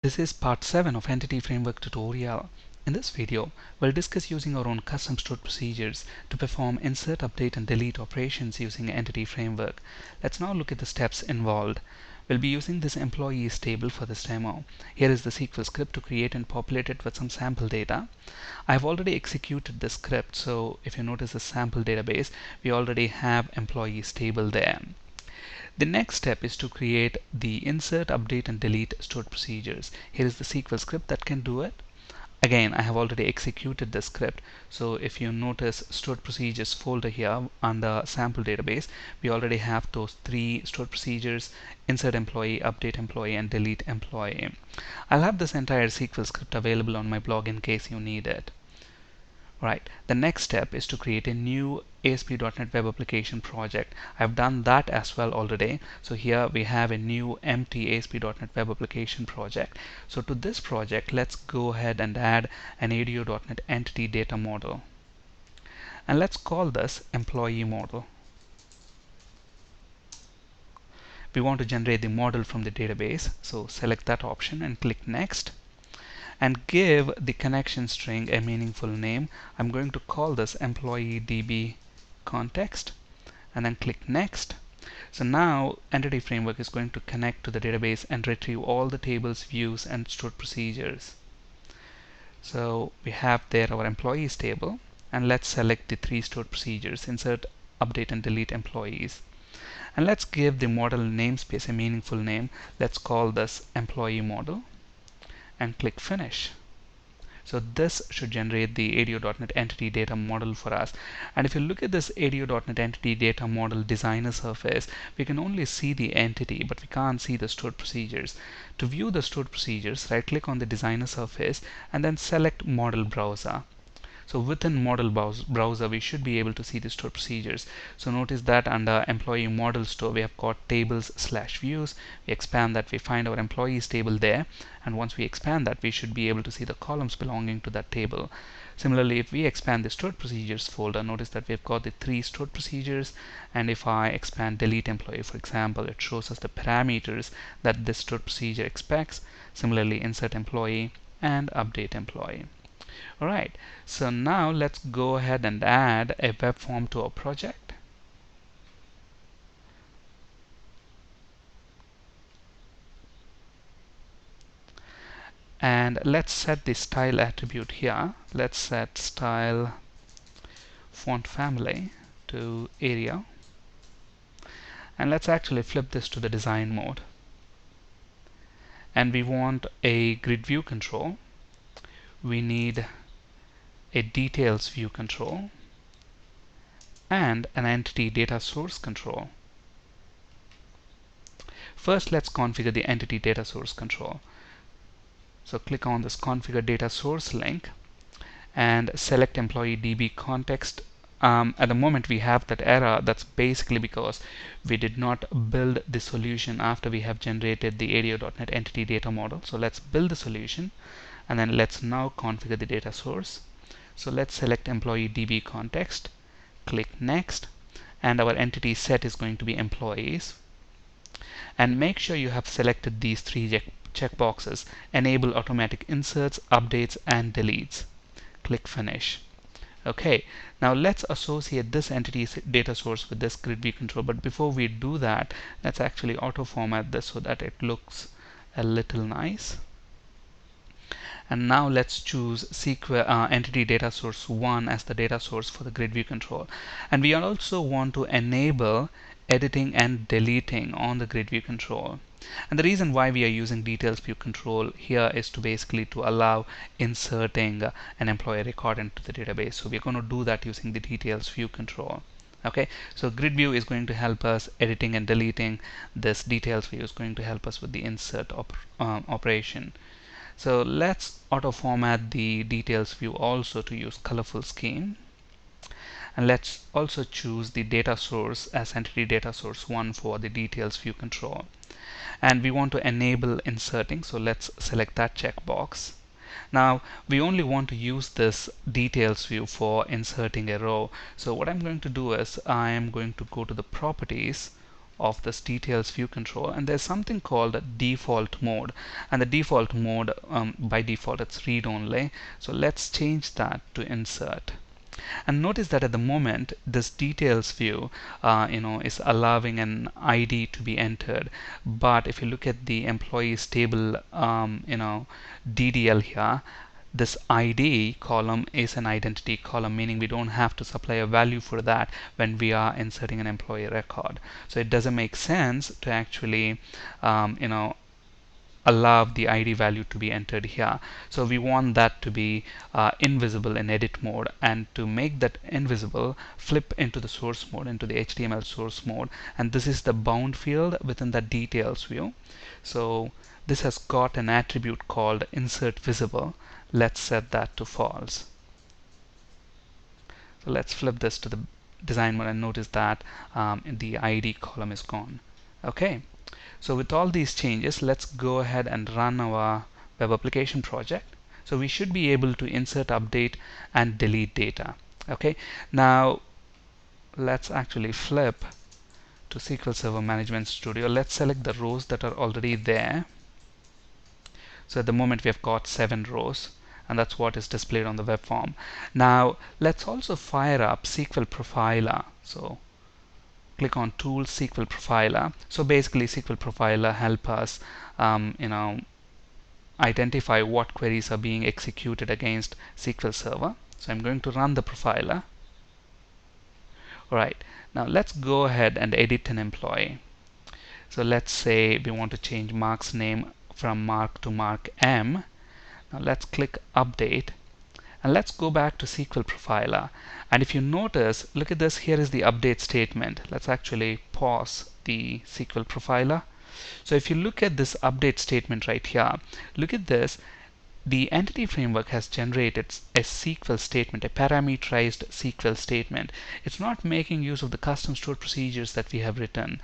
This is part 7 of Entity Framework tutorial. In this video, we'll discuss using our own custom stored procedures to perform insert, update, and delete operations using Entity Framework. Let's now look at the steps involved. We'll be using this employees table for this demo. Here is the SQL script to create and populate it with some sample data. I've already executed this script, so if you notice the sample database, we already have employees table there. The next step is to create the insert, update, and delete stored procedures. Here is the SQL script that can do it. Again, I have already executed the script, so if you notice stored procedures folder here under sample database, we already have those three stored procedures: insert employee, update employee, and delete employee. I'll have this entire SQL script available on my blog in case you need it. Right, the next step is to create a new ASP.NET Web Application project. I've done that as well already. So here we have a new empty ASP.NET Web Application project. So to this project, let's go ahead and add an ADO.NET Entity Data Model. And let's call this Employee Model. We want to generate the model from the database. So select that option and click Next. And give the connection string a meaningful name. I'm going to call this employee DB context and then click Next. So now Entity Framework is going to connect to the database and retrieve all the tables, views, and stored procedures. So we have there our employees table, and let's select the three stored procedures: insert, update, and delete employees. And let's give the model namespace a meaningful name. Let's call this employee model and click Finish. So this should generate the ADO.NET Entity Data Model for us. And if you look at this ADO.NET Entity Data Model designer surface, we can only see the entity, but we can't see the stored procedures. To view the stored procedures, right click on the designer surface and then select Model Browser. So within Model Browser, we should be able to see the stored procedures. So notice that under Employee Model Store, we have got tables/views. We expand that, we find our employees table there. And once we expand that, we should be able to see the columns belonging to that table. Similarly, if we expand the stored procedures folder, notice that we've got the three stored procedures. And if I expand delete employee, for example, it shows us the parameters that this stored procedure expects. Similarly, insert employee and update employee. Alright, so now let's go ahead and add a web form to our project. And let's set the style attribute here. Let's set style font family to Arial. And let's actually flip this to the design mode. And we want a grid view control. We need a details view control and an entity data source control. First, let's configure the entity data source control. So click on this configure data source link and select employee DB context. At the moment we have that error. That's basically because we did not build the solution after we have generated the ADO.NET Entity Data Model. So let's build the solution and then let's now configure the data source. So let's select employee DB context, click Next, and our entity set is going to be employees. And make sure you have selected these three checkboxes: enable automatic inserts, updates, and deletes. Click Finish. Okay, now let's associate this entity data source with this grid view control. But before we do that, let's actually auto format this so that it looks a little nice. And now let's choose entity data source 1 as the data source for the grid view control. And we also want to enable editing and deleting on the grid view control. And the reason why we are using details view control here is to basically to allow inserting an employee record into the database. So we're going to do that using the details view control. Okay, so grid view is going to help us editing and deleting. This details view is going to help us with the insert operation. So let's auto format the details view also to use colorful scheme. And let's also choose the data source as entity data source 1 for the details view control. And we want to enable inserting, so let's select that checkbox. Now we only want to use this details view for inserting a row. So what I'm going to do is I am going to go to the properties of this details view control, and there's something called a default mode, and the default mode by default it's read only. So let's change that to insert. And notice that at the moment this details view is allowing an ID to be entered, but if you look at the employees table DDL here, this ID column is an identity column, meaning we don't have to supply a value for that when we are inserting an employee record. So it doesn't make sense to actually allow the ID value to be entered here. So we want that to be invisible in edit mode, and to make that invisible, flip into the source mode, into the HTML source mode, and this is the bound field within the details view. So this has got an attribute called insert visible. Let's set that to false. So let's flip this to the design mode and notice that the ID column is gone. Okay. So with all these changes, let's go ahead and run our web application project. So we should be able to insert, update, and delete data. Okay, now let's actually flip to SQL Server Management Studio. Let's select the rows that are already there. So at the moment we have got 7 rows, and that's what is displayed on the web form. Now let's also fire up SQL Profiler. So click on Tools, SQL Profiler. So basically SQL Profiler help us identify what queries are being executed against SQL Server. So I'm going to run the profiler. Alright, now let's go ahead and edit an employee. So let's say we want to change Mark's name from Mark to Mark M. Now let's click Update, and let's go back to SQL Profiler. And if you notice, look at this, here is the update statement. Let's actually pause the SQL Profiler. So if you look at this update statement right here, look at this. The entity framework has generated a SQL statement, a parameterized SQL statement. It's not making use of the custom stored procedures that we have written.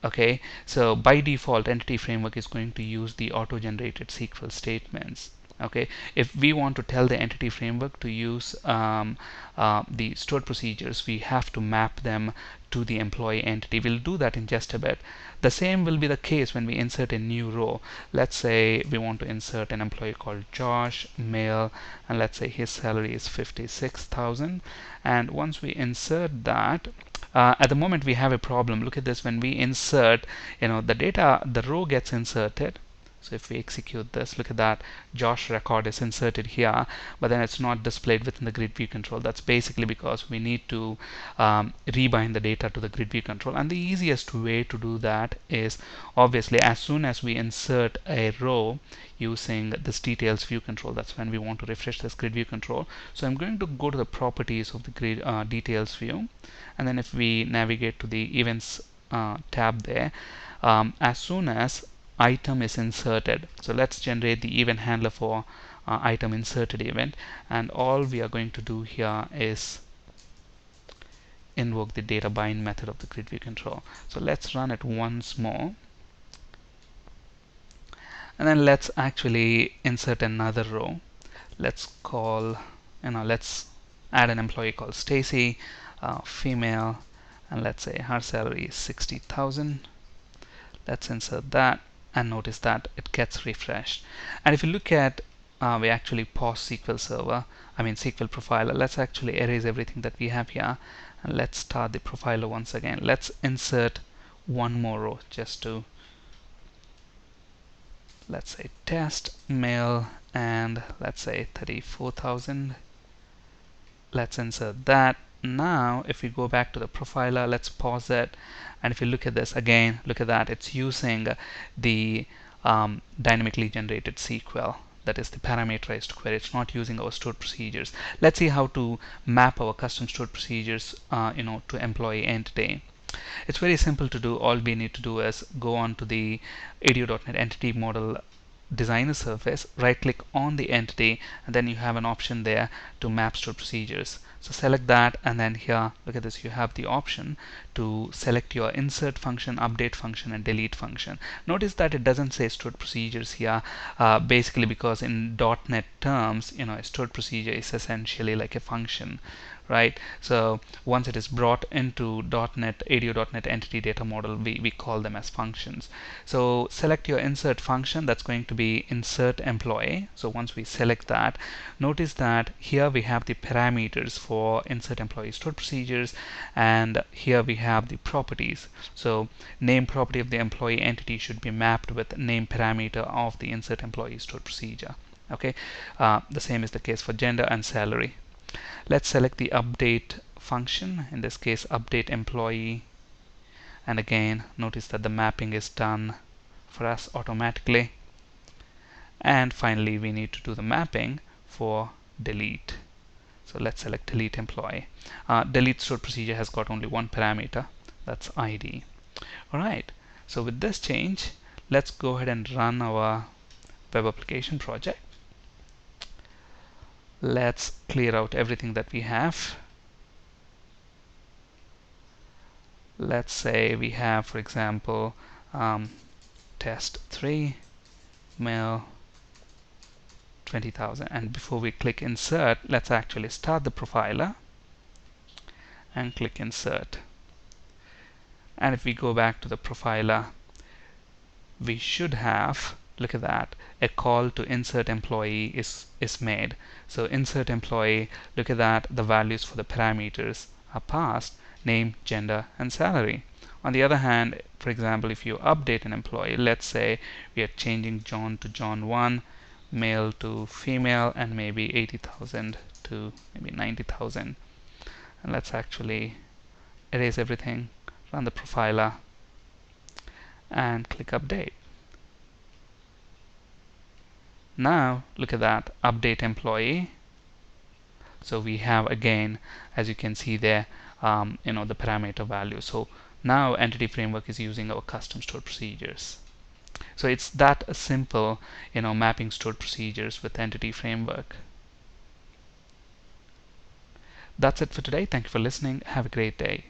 Okay, so by default, entity framework is going to use the auto-generated SQL statements. Okay, if we want to tell the entity framework to use the stored procedures, we have to map them to the employee entity. We'll do that in just a bit. The same will be the case when we insert a new row. Let's say we want to insert an employee called Josh, male, and let's say his salary is 56,000. And once we insert that, at the moment we have a problem. Look at this, when we insert, the data, the row gets inserted. So if we execute this, look at that, Josh record is inserted here, but then it's not displayed within the grid view control. That's basically because we need to rebind the data to the grid view control. And the easiest way to do that is obviously as soon as we insert a row using this details view control, that's when we want to refresh this grid view control. So I'm going to go to the properties of the grid details view, and then if we navigate to the events tab there, as soon as item is inserted, so let's generate the event handler for item inserted event, and all we are going to do here is invoke the data bind method of the grid view control. So let's run it once more, and then let's actually insert another row. Let's call, let's add an employee called Stacy, female, and let's say her salary is 60,000. Let's insert that, and notice that it gets refreshed. And if you look at, we actually pause SQL Profiler. Let's actually erase everything that we have here, and let's start the profiler once again. Let's insert one more row just to, let's say test male, and let's say 34,000. Let's insert that. Now if we go back to the profiler, let's pause it, and if you look at this again, look at that, it's using the dynamically generated SQL, that is the parameterized query. It's not using our stored procedures. Let's see how to map our custom stored procedures to employee entity. It's very simple to do. All we need to do is go on to the ADO.NET Entity Model Designer surface, right click on the entity, and then you have an option there to map stored procedures. So select that, and then here, look at this, you have the option to select your insert function, update function, and delete function. Notice that it doesn't say stored procedures here, basically because in .NET terms, a stored procedure is essentially like a function, right? So once it is brought into .NET ADO.NET Entity Data Model, we call them as functions. So select your insert function. That's going to be insert employee. So once we select that, notice that here we have the parameters for insert employee stored procedures, and here we have the properties. So name property of the employee entity should be mapped with name parameter of the insert employee stored procedure. Okay, the same is the case for gender and salary. Let's select the update function, in this case update employee, and again notice that the mapping is done for us automatically. And finally we need to do the mapping for delete. So let's select delete employee. Delete stored procedure has got only one parameter, that's ID. Alright, so with this change, let's go ahead and run our web application project. Let's clear out everything that we have. Let's say we have, for example, test 3 mail 20,000, and before we click insert, let's actually start the profiler and click insert. And if we go back to the profiler, we should have, look at that, a call to insert employee is made. So insert employee, look at that, the values for the parameters are passed: name, gender, and salary. On the other hand, for example, if you update an employee, let's say we are changing John to John 1, male to female, and maybe 80,000 to maybe 90,000. And let's actually erase everything, run the profiler, and click update. Now look at that, update employee. So we have, again, as you can see there, the parameter value. So now Entity Framework is using our custom stored procedures. So it's that simple, mapping stored procedures with Entity Framework. That's it for today. Thank you for listening. Have a great day.